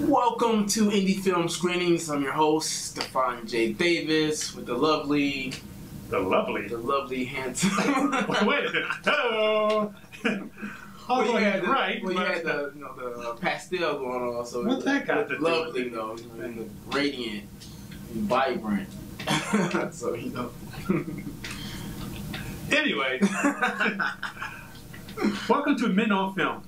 Welcome to Indie Film Screenings. I'm your host, Stefan J. Davis, with the lovely, handsome. Wait a minute. Hello. Well, you had right. Well, you had the pastel going on, so what's that got to do lovely, with it? and radiant, and vibrant. So Anyway, welcome to Men on Film.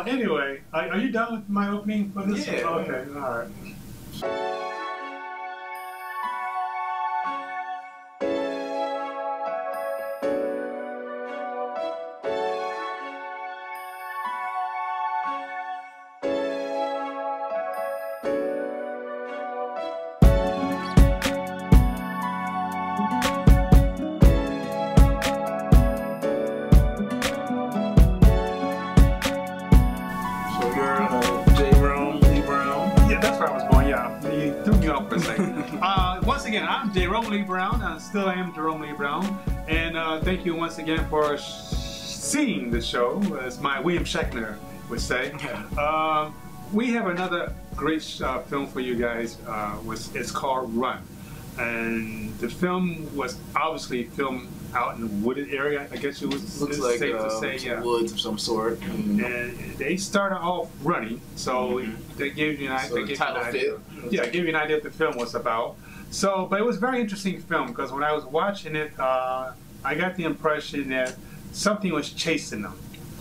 Anyway, are you done with my opening for this? Yeah. Okay. All right. Once again, I'm Jerome Lee Brown. I still am Jerome Lee Brown. And thank you once again for seeing the show, as my William Shatner would say. We have another great film for you guys. It's called Run. And the film was obviously filmed out in a wooded area, I guess it was looks like safe to say, yeah. Woods of some sort. And they started off running, so they gave you an idea. Yeah, give you an idea what the film was about. So, but it was a very interesting film because when I was watching it, I got the impression that something was chasing them.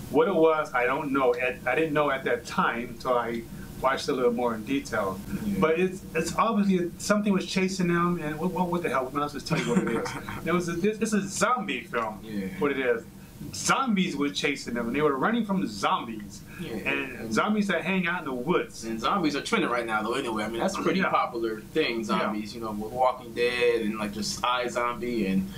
What it was, I don't know. I didn't know at that time until I watched a little more in detail. Yeah. But it's obviously something was chasing them, and what the hell? I'll just tell you what it is. It's a zombie film. Yeah. What it is. Zombies were chasing them, and they were running from zombies. Yeah, and zombies that hang out in the woods. And zombies are trending right now, though. Anyway, I mean that's a pretty popular thing. Zombies, you know, with Walking Dead and like just iZombie and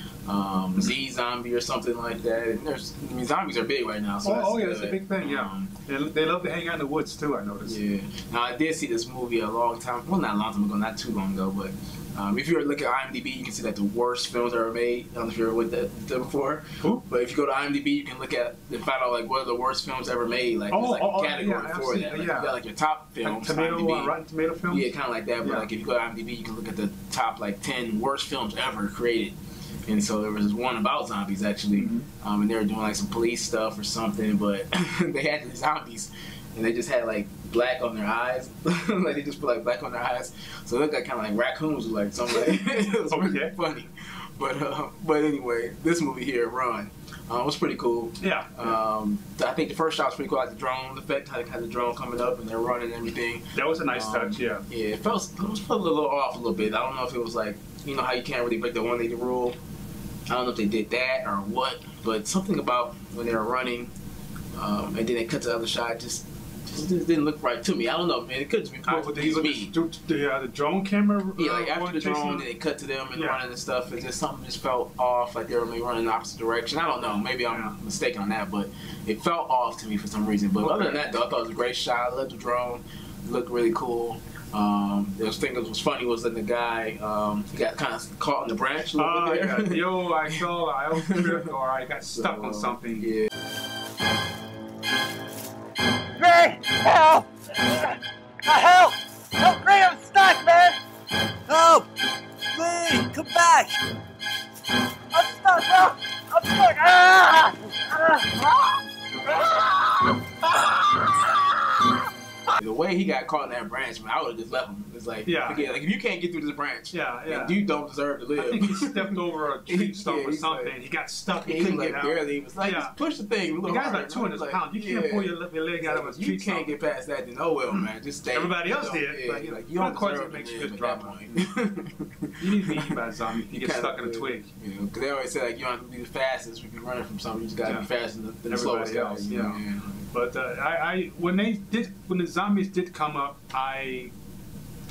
Z Zombie or something like that. And zombies are big right now. So that's a big thing. Yeah, they love to hang out in the woods too. I noticed. Yeah. Now I did see this movie a long time. Well, not a long time ago, not too long ago, but. If you were to look at IMDb, you can see that the worst films ever made. I don't know if you were with that before. Who? But if you go to IMDb, you can look at and find out like what are the worst films ever made. Like there's like a category for that. Like, you got like your top films. Like Rotten Tomato films. Yeah, kind of like that. But like if you go to IMDb, you can look at the top like 10 worst films ever created. And so there was this one about zombies actually, and they were doing like some police stuff or something. But they had these zombies, and they just had like black on their eyes. Like they just put like black on their eyes, so it looked like kind of like raccoons or like something. It was really funny. But anyway, this movie here, Run, was pretty cool. Yeah. I think the first shot was pretty cool, like the drone effect, how the drone coming up and they're running and everything. That was a nice touch. Yeah. Yeah, it was a little off a little bit. I don't know if it was like, you know how you can't really break the 180 rule. I don't know if they did that or what, but something about when they were running, and then they cut to the other shot, just didn't look right to me. I don't know, man. It could just be me. The drone camera? Yeah, like after the drone, then they cut to them and running and stuff, and just something just felt off, like they were maybe running in the opposite direction. I don't know. Maybe I'm mistaken on that, but it felt off to me for some reason. But other than that, though, I thought it was a great shot. I loved the drone. It looked really cool. The thing that was funny was that the guy, he got kind of caught in the branch a little bit there. Yeah. Yo, I almost tripped or I got stuck on something. Yeah. Ray! Help! Help! Help, Ray, I'm stuck, man! Help! Ray, come back! I'm stuck, bro! I'm stuck! The way he got caught in that branch, man, I would have just left him. It's like, forget, like if you can't get through this branch, you don't deserve to live. I think he stepped over a tree stump or something. Like, he got stuck. He couldn't get barely. He was like, just push the thing. The guy's like 200 pounds. You can't pull your leg out of a tree stump. You can't get past that. Then oh well, man, just stay. Everybody else did. Like you don't deserve to live at that point. You need to be eaten by a zombie. You get stuck in a twig. You know, because they always say like you don't have to be the fastest. If you're running from something, you just gotta be faster than the slowest guy. But when the zombies did come up, I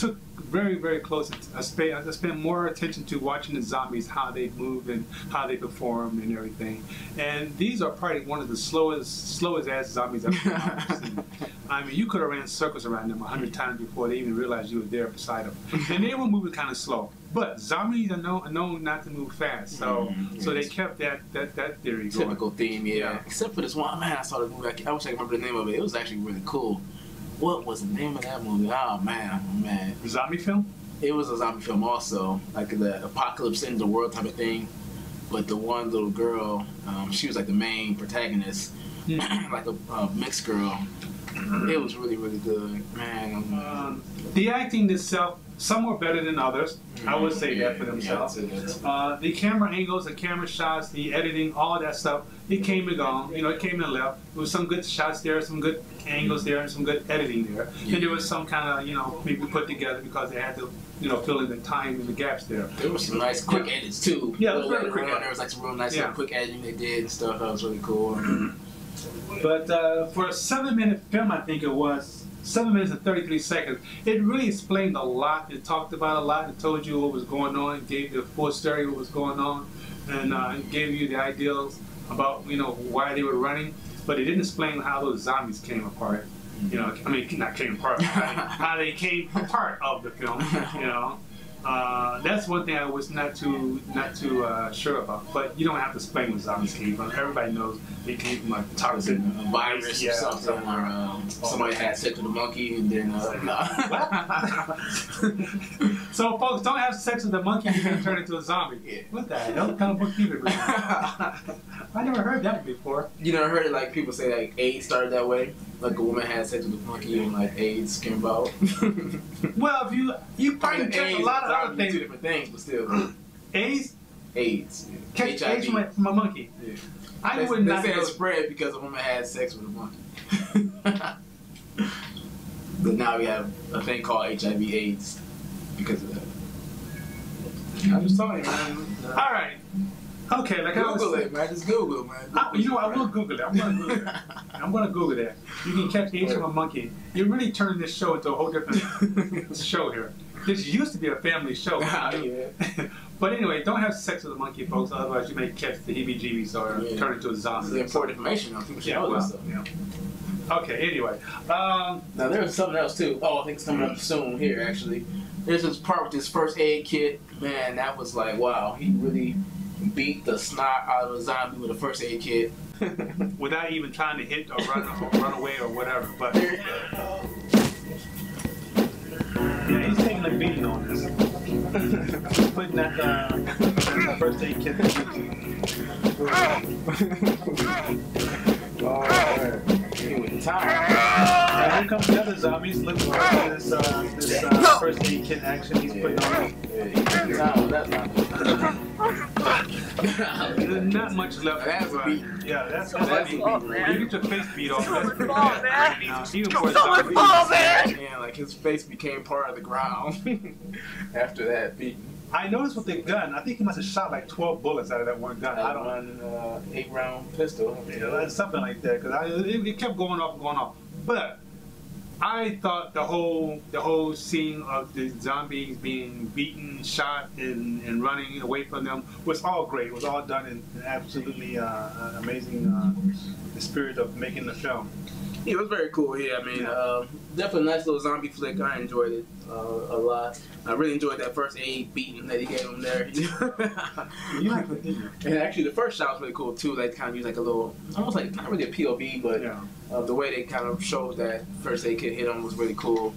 took very, very close. I spent more attention to watching the zombies, how they move and how they perform and everything. And these are probably one of the slowest ass zombies I've ever seen. I mean, you could have ran circles around them 100 times before they even realized you were there beside them. And they were moving kind of slow. But zombies are known not to move fast, so they kept that theory going. Typical theme, yeah. Except for this one, man, I saw the movie. I wish I could remember the name of it. It was actually really cool. What was the name of that movie? Oh man. Zombie film? It was a zombie film also, like the apocalypse ends the world type of thing. But the one little girl, she was like the main protagonist, like a mixed girl. It was really, really good, man. The acting itself, some were better than others. I would say that for themselves. The camera angles, the camera shots, the editing, all that stuff, it came and gone. You know, it came and left. There was some good shots there, some good angles there, and some good editing there. And there was some kind of, you know, maybe put together because they had to, you know, fill in the time and the gaps there. There were some nice quick edits too. Yeah, it was very quick. There was like some real nice quick editing they did and stuff. That was really cool. But for a 7-minute film, I think it was, 7 minutes and 33 seconds, it really explained a lot. It talked about a lot. It told you what was going on. It gave you the full story of what was going on. And it gave you the ideas about, you know, why they were running. But it didn't explain how those zombies came apart. You know, I mean, not came apart, how they came part of the film, you know. That's one thing I was not too sure about. But you don't have to explain what zombies came from. Everybody knows they came from a toxic virus or something, or somebody had sex with a monkey and then. So folks, don't have sex with a monkey and then turn into a zombie. Yeah. What the hell? What kind of book you read? I never heard that before. You never heard it, like people say like AIDS started that way? Like a woman had sex with a monkey and like AIDS came about. Well, if you probably catch a lot of other things. Two different things, but still. AIDS? AIDS. Catch HIV. AIDS from a monkey. Yeah. I would not say know. it spread because a woman had sex with a monkey. But now we have a thing called HIV/AIDS because of that. I'm just telling you, man. All right. Okay, like Google it, man. Just Google it, man. You know, I will Google it. I'm going to Google it. I'm going to Google that. You can catch AIDS from a monkey. You're really turning this show into a whole different show here. This used to be a family show. Yeah. But anyway, don't have sex with a monkey, folks. Otherwise, you may catch the heebie-jeebies or turn into a zombie. This is important information. People should know this stuff. Yeah. Okay, anyway. Now, there's something else, too. Oh, I think it's coming up soon here, actually. There's this part with this first aid kit. Man, that was like, wow. He really beat the snot out of a zombie with a first aid kit. Without even trying to hit or run away or whatever. But yeah, he's taking a beating on this. Putting that first aid kit. And here comes the other zombies looking for this first aid kit action he's putting on. There's not much left. That's a beat. Yeah, that's a beat. You get your face beat off. That's pretty bad. Even for a zombie. Yeah, like his face became part of the ground after that beat. I noticed with the gun, I think he must have shot like 12 bullets out of that one gun. I don't know. 8-round pistol. Yeah, something like that. Because it kept going off and going off. But I thought the whole scene of the zombies being beaten, shot, and running away from them was all great. It was all done in absolutely amazing the spirit of making the film. Yeah, it was very cool. Yeah, I mean, definitely a nice little zombie flick. I enjoyed it a lot. I really enjoyed that first aid beating that he gave him there. You like it, didn't you? And actually, the first shot was really cool too. They kind of used like a little, almost like not really a POV, but the way they kind of showed that first aid kit hit him was really cool.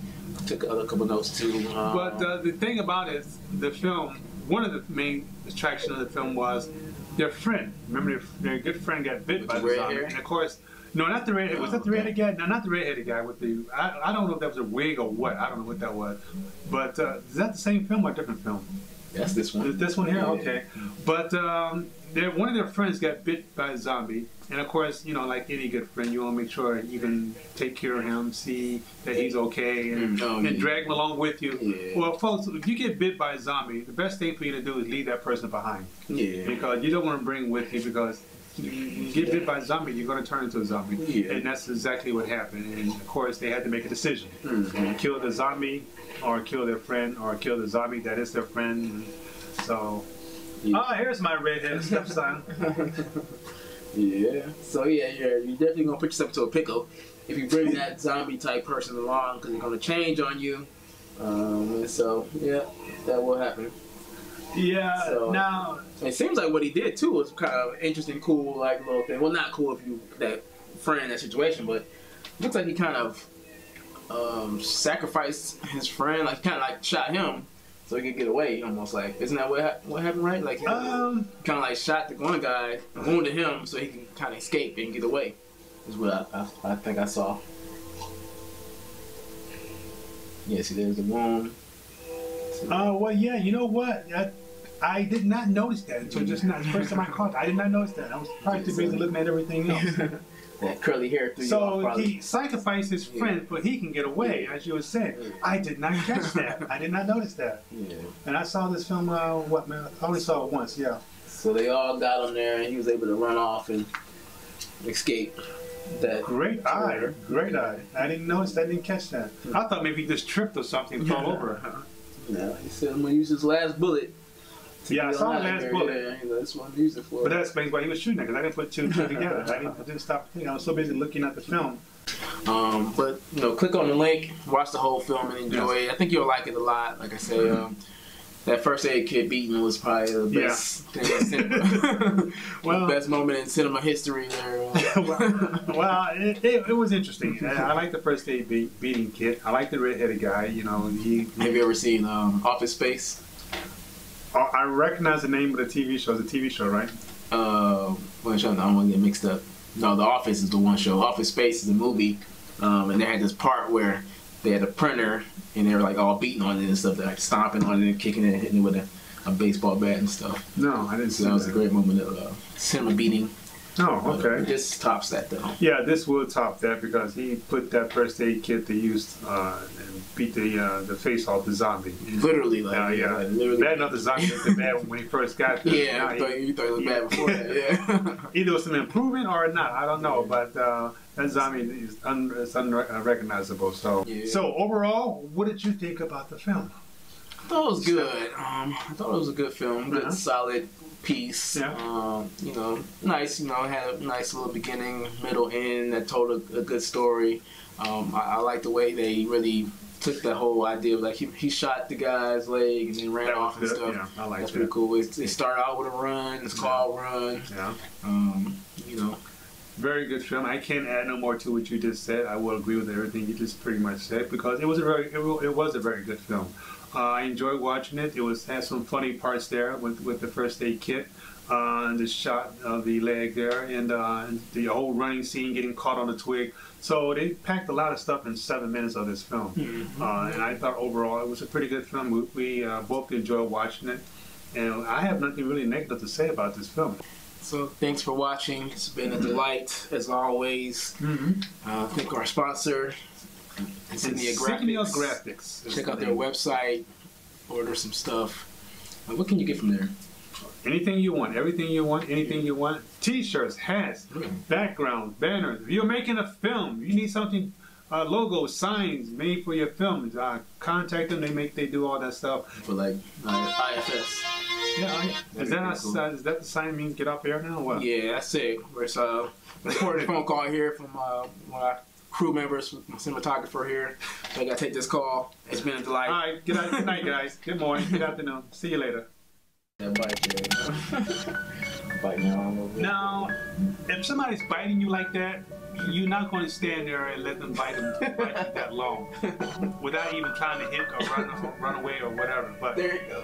Took a couple notes too. But the thing about it, the film, one of the main attractions of the film was their friend. Remember, their good friend got bit by the zombie, and of course. No, not the redhead. Was that the redheaded guy? No, not the redheaded guy with the. I don't know if that was a wig or what. I don't know what that was. But is that the same film or a different film? That's this one. Is this one here? Yeah. Okay. But one of their friends got bit by a zombie, and of course, you know, like any good friend, you want to make sure you can take care of him, see that he's okay, and drag him along with you. Yeah. Well, folks, if you get bit by a zombie, the best thing for you to do is leave that person behind. Yeah. Because you don't want to bring him with you because You get bit by a zombie, you're going to turn into a zombie. Yeah. And that's exactly what happened. And of course, they had to make a decision. Kill the zombie, or kill their friend, or kill the zombie that is their friend. So, here's my redheaded stepson. Yeah. So yeah, you're definitely going to put yourself into a pickle if you bring that zombie type person along, because they're going to change on you. So yeah, that will happen. Yeah. So, now it seems like what he did too was kind of interesting, cool, like little thing. Well, not cool if you that friend that situation, but it looks like he kind of sacrificed his friend, like kind of like shot him so he could get away. Almost like, isn't that what happened, right? Like he kind of like shot the one guy, wounded him so he can kind of escape and get away. Is what I think I saw. Yeah, see, there's the wound. Well, yeah, you know what? I did not notice that until just now. The first time I caught it, I did not notice that. I was probably too busy looking at everything else. That curly hair threw you off, probably. He sacrificed his friend, but he can get away, as you were saying. I did not catch that. I did not notice that. Yeah. And I saw this film, what, man? I only saw it once, yeah. So they all got him there, and he was able to run off and escape. That great eye. I didn't notice. I didn't catch that. I thought maybe he just tripped or something and fell over. No, he said I'm gonna use his last bullet. Yeah, I saw the last bullet. Yeah, that's what I'm using for. But that explains why he was shooting it, because I didn't put two and two together. I didn't stop thinking. I was so busy looking at the film. But click on the link, watch the whole film, and enjoy it. I think you'll like it a lot. Like I say, that first aid kit beating was probably the best thing in cinema. The best moment in cinema history there. Well, it was interesting. I like the first aid beating kit. I like the redheaded guy. You know, Have you ever seen Office Space? I recognize the name of the TV show. It's a TV show, right? One show. I don't want to get mixed up. No, The Office is the one show. Office Space is a movie, and they had this part where they had a printer and they were like all beating on it and stuff. They're like stomping on it and kicking it and hitting it with a baseball bat and stuff. No, I didn't see that. That was a great moment of cinema beating. Oh, okay. It just tops that though. Yeah, this will top that because he put that first aid kit they used and beat the face off the zombie. Literally, like like, literally. Bad enough the zombie looked bad when he first got there. Yeah, you thought it was bad before that. Yeah. Either it was some improvement or not. I don't know, but that zombie is unrecognizable. So, so overall, what did you think about the film? I thought it was good. I thought it was a good film. Good, solid piece. Yeah. Nice. Had a nice little beginning, middle, end that told a good story. I like the way they really took that whole idea of like he shot the guy's leg and then ran off and stuff. Yeah, I like That's pretty cool. It started out with a run. It's called Run. Yeah. Very good film. I can't add no more to what you just said. I will agree with everything you just pretty much said because it was a very good film. I enjoyed watching it. It had some funny parts there with the first aid kit, and the shot of the leg there, and the whole running scene getting caught on the twig. So they packed a lot of stuff in 7 minutes of this film, and I thought overall it was a pretty good film. We both enjoyed watching it, and I have nothing really negative to say about this film. So thanks for watching. It's been a delight as always. Thank our sponsor. Insignia Graphics. Check out their website, order some stuff. What can you get from there? Anything you want, everything you want, anything you want. T-shirts, hats, backgrounds, banners. If you're making a film, you need something, logos, signs made for your film. Contact them. They do all that stuff. For like IFS. Yeah, is that the sign means get off air now? Or what? Yeah, that's it. It's a recorded phone call here from one of our crew members, my cinematographer here. So I gotta take this call. It's been a delight. All right, good night, guys. Good morning, good afternoon. See you later. Yeah, bite now. Now, if somebody's biting you like that, you're not going to stand there and let them bite you that long without even trying to hit or run away or whatever. But there you go.